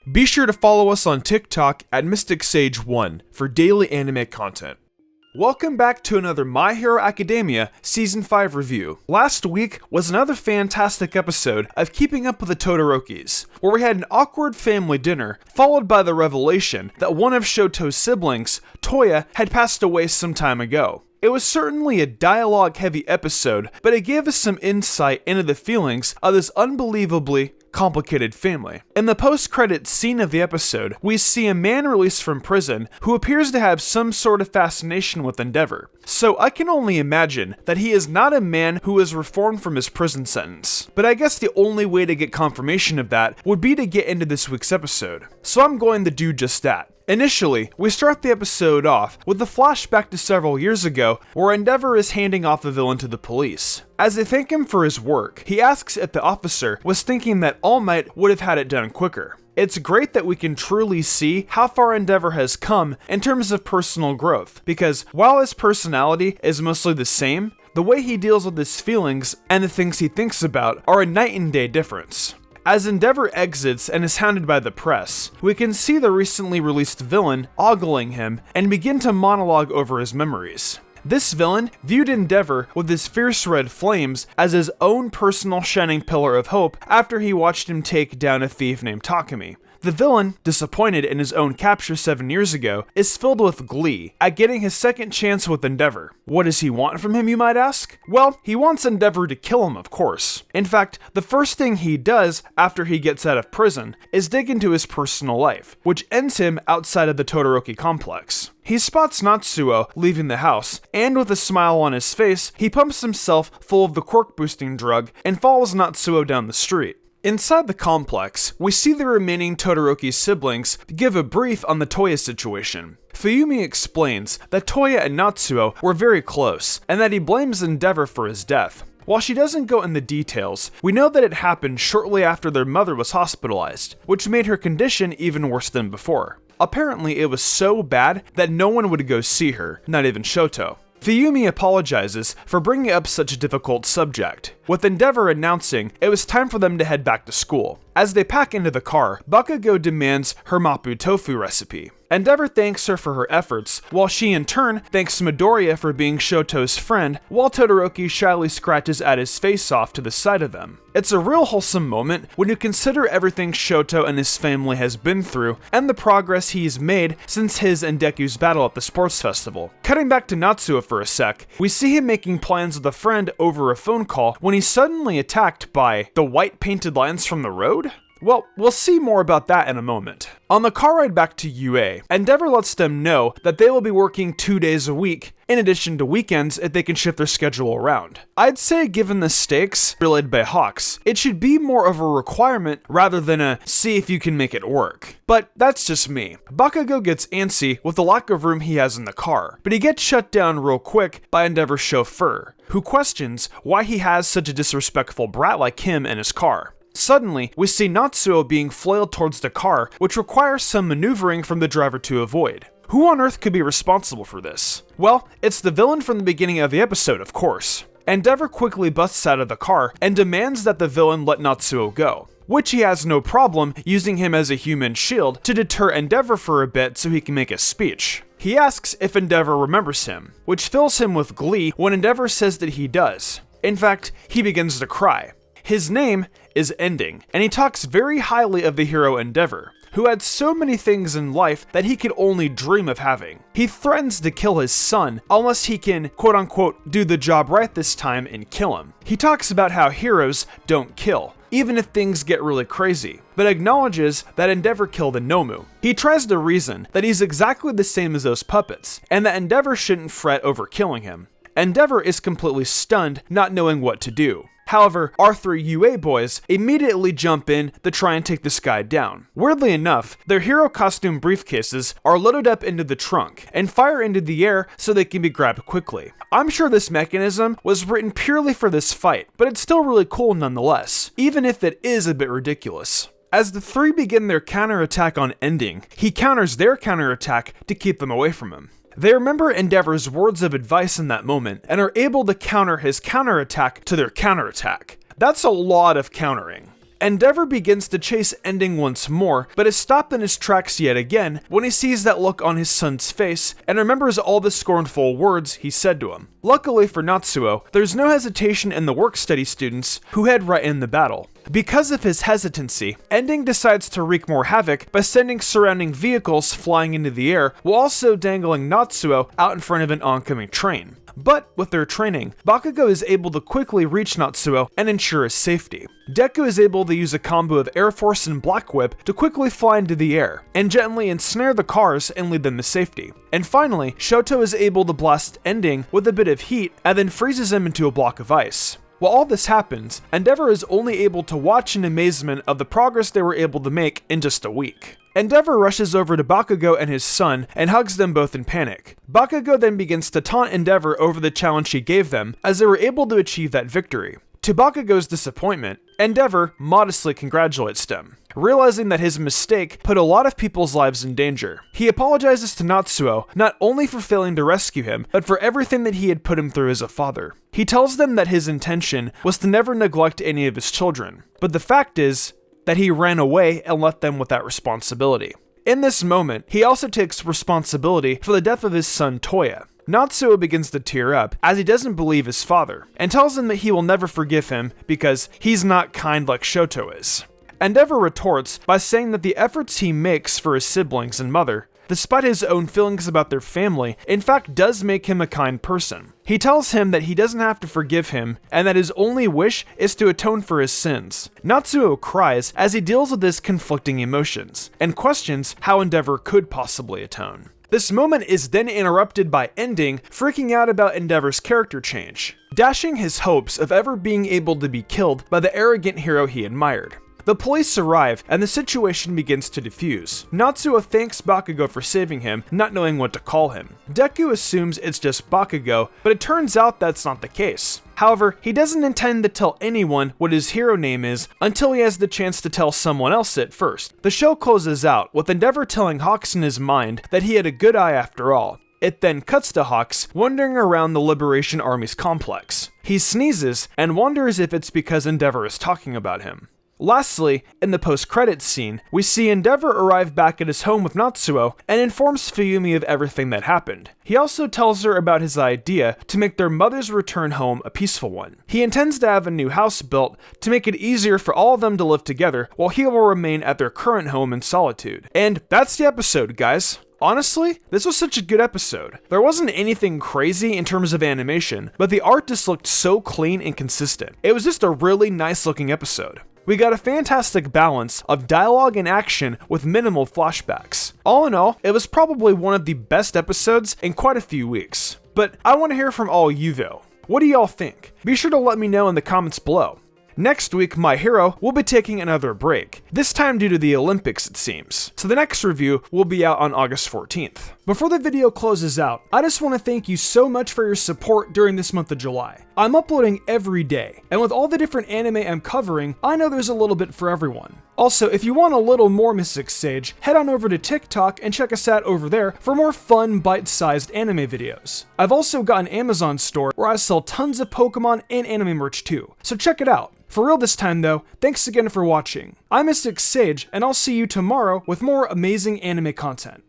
Be sure to follow us on TikTok at MysticSage1 for daily anime content. Welcome back to another My Hero Academia Season 5 review. Last week was another fantastic episode of Keeping Up with the Todorokis, where we had an awkward family dinner, followed by the revelation that one of Shoto's siblings, Toya, had passed away some time ago. It was certainly a dialogue-heavy episode, but it gave us some insight into the feelings of this unbelievably complicated family. In the post-credits scene of the episode, we see a man released from prison who appears to have some sort of fascination with Endeavor. So I can only imagine that he is not a man who is reformed from his prison sentence. But I guess the only way to get confirmation of that would be to get into this week's episode. So I'm going to do just that. Initially, we start the episode off with a flashback to several years ago where Endeavor is handing off the villain to the police. As they thank him for his work, he asks if the officer was thinking that All Might would have had it done quicker. It's great that we can truly see how far Endeavor has come in terms of personal growth, because while his personality is mostly the same, the way he deals with his feelings and the things he thinks about are a night and day difference. As Endeavor exits and is hounded by the press, we can see the recently released villain ogling him and begin to monologue over his memories. This villain viewed Endeavor with his fierce red flames as his own personal shining pillar of hope after he watched him take down a thief named Takumi. The villain, disappointed in his own capture 7 years ago, is filled with glee at getting his second chance with Endeavor. What does he want from him, you might ask? Well, he wants Endeavor to kill him, of course. In fact, the first thing he does after he gets out of prison is dig into his personal life, which ends him outside of the Todoroki complex. He spots Natsuo leaving the house, and with a smile on his face, he pumps himself full of the quirk-boosting drug and follows Natsuo down the street. Inside the complex, we see the remaining Todoroki siblings give a brief on the Toya situation. Fuyumi explains that Toya and Natsuo were very close, and that he blames Endeavor for his death. While she doesn't go into details, we know that it happened shortly after their mother was hospitalized, which made her condition even worse than before. Apparently, it was so bad that no one would go see her, not even Shoto. Fuyumi apologizes for bringing up such a difficult subject, with Endeavor announcing it was time for them to head back to school. As they pack into the car, Bakugo demands her Mapo tofu recipe. Endeavor thanks her for her efforts, while she in turn thanks Midoriya for being Shoto's friend, while Todoroki shyly scratches at his face off to the side of them. It's a real wholesome moment when you consider everything Shoto and his family has been through, and the progress he's made since his and Deku's battle at the sports festival. Cutting back to Natsuo for a sec, we see him making plans with a friend over a phone call when he's suddenly attacked by the white painted lines from the road? Well, we'll see more about that in a moment. On the car ride back to UA, Endeavor lets them know that they will be working 2 days a week, in addition to weekends if they can shift their schedule around. I'd say given the stakes relayed by Hawks, it should be more of a requirement rather than a see if you can make it work. But that's just me. Bakugo gets antsy with the lack of room he has in the car, but he gets shut down real quick by Endeavor's chauffeur, who questions why he has such a disrespectful brat like him in his car. Suddenly, we see Natsuo being flailed towards the car, which requires some maneuvering from the driver to avoid. Who on earth could be responsible for this? Well, it's the villain from the beginning of the episode, of course. Endeavor quickly busts out of the car and demands that the villain let Natsuo go, which he has no problem using him as a human shield to deter Endeavor for a bit so he can make a speech. He asks if Endeavor remembers him, which fills him with glee when Endeavor says that he does. In fact, he begins to cry. His name is Ending, and he talks very highly of the hero Endeavor, who had so many things in life that he could only dream of having. He threatens to kill his son unless he can, quote-unquote, do the job right this time and kill him. He talks about how heroes don't kill, even if things get really crazy, but acknowledges that Endeavor killed a Nomu. He tries to reason that he's exactly the same as those puppets, and that Endeavor shouldn't fret over killing him. Endeavor is completely stunned, not knowing what to do. However, our 3 UA boys immediately jump in to try and take this guy down. Weirdly enough, their hero costume briefcases are loaded up into the trunk and fire into the air so they can be grabbed quickly. I'm sure this mechanism was written purely for this fight, but it's still really cool nonetheless, even if it is a bit ridiculous. As the 3 begin their counterattack on Ending, he counters their counterattack to keep them away from him. They remember Endeavor's words of advice in that moment and are able to counter his counterattack to their counterattack. That's a lot of countering. Endeavor begins to chase Ending once more, but is stopped in his tracks yet again when he sees that look on his son's face and remembers all the scornful words he said to him. Luckily for Natsuo, there's no hesitation in the work-study students who head right in the battle. Because of his hesitancy, Ending decides to wreak more havoc by sending surrounding vehicles flying into the air while also dangling Natsuo out in front of an oncoming train. But with their training, Bakugo is able to quickly reach Natsuo and ensure his safety. Deku is able to use a combo of Air Force and Black Whip to quickly fly into the air, and gently ensnare the cars and lead them to safety. And finally, Shoto is able to blast Ending with a bit of heat and then freezes him into a block of ice. While all this happens, Endeavor is only able to watch in amazement of the progress they were able to make in just a week. Endeavor rushes over to Bakugo and his son and hugs them both in panic. Bakugo then begins to taunt Endeavor over the challenge he gave them, as they were able to achieve that victory. To Bakugo's disappointment, Endeavor modestly congratulates them, realizing that his mistake put a lot of people's lives in danger. He apologizes to Natsuo not only for failing to rescue him, but for everything that he had put him through as a father. He tells them that his intention was to never neglect any of his children, but the fact is that he ran away and left them with that responsibility. In this moment, he also takes responsibility for the death of his son Toya. Natsuo begins to tear up as he doesn't believe his father, and tells him that he will never forgive him because he's not kind like Shoto is. Endeavor retorts by saying that the efforts he makes for his siblings and mother, despite his own feelings about their family, in fact does make him a kind person. He tells him that he doesn't have to forgive him, and that his only wish is to atone for his sins. Natsuo cries as he deals with his conflicting emotions, and questions how Endeavor could possibly atone. This moment is then interrupted by Ending freaking out about Endeavor's character change, dashing his hopes of ever being able to be killed by the arrogant hero he admired. The police arrive, and the situation begins to diffuse. Natsuo thanks Bakugo for saving him, not knowing what to call him. Deku assumes it's just Bakugo, but it turns out that's not the case. However, he doesn't intend to tell anyone what his hero name is until he has the chance to tell someone else it first. The show closes out with Endeavor telling Hawks in his mind that he had a good eye after all. It then cuts to Hawks wandering around the Liberation Army's complex. He sneezes and wonders if it's because Endeavor is talking about him. Lastly, in the post-credits scene, we see Endeavor arrive back at his home with Natsuo and informs Fuyumi of everything that happened. He also tells her about his idea to make their mother's return home a peaceful one. He intends to have a new house built to make it easier for all of them to live together while he will remain at their current home in solitude. And that's the episode, guys. Honestly, this was such a good episode. There wasn't anything crazy in terms of animation, but the art just looked so clean and consistent. It was just a really nice looking episode. We got a fantastic balance of dialogue and action with minimal flashbacks. All in all, it was probably one of the best episodes in quite a few weeks. But I want to hear from all you though. What do y'all think? Be sure to let me know in the comments below. Next week, My Hero will be taking another break, this time due to the Olympics it seems, so the next review will be out on August 14th. Before the video closes out, I just want to thank you so much for your support during this month of July. I'm uploading every day, and with all the different anime I'm covering, I know there's a little bit for everyone. Also, if you want a little more Mystic Sage, head on over to TikTok and check us out over there for more fun, bite-sized anime videos. I've also got an Amazon store where I sell tons of Pokemon and anime merch too, so check it out. For real this time though, thanks again for watching. I'm Mystic Sage, and I'll see you tomorrow with more amazing anime content.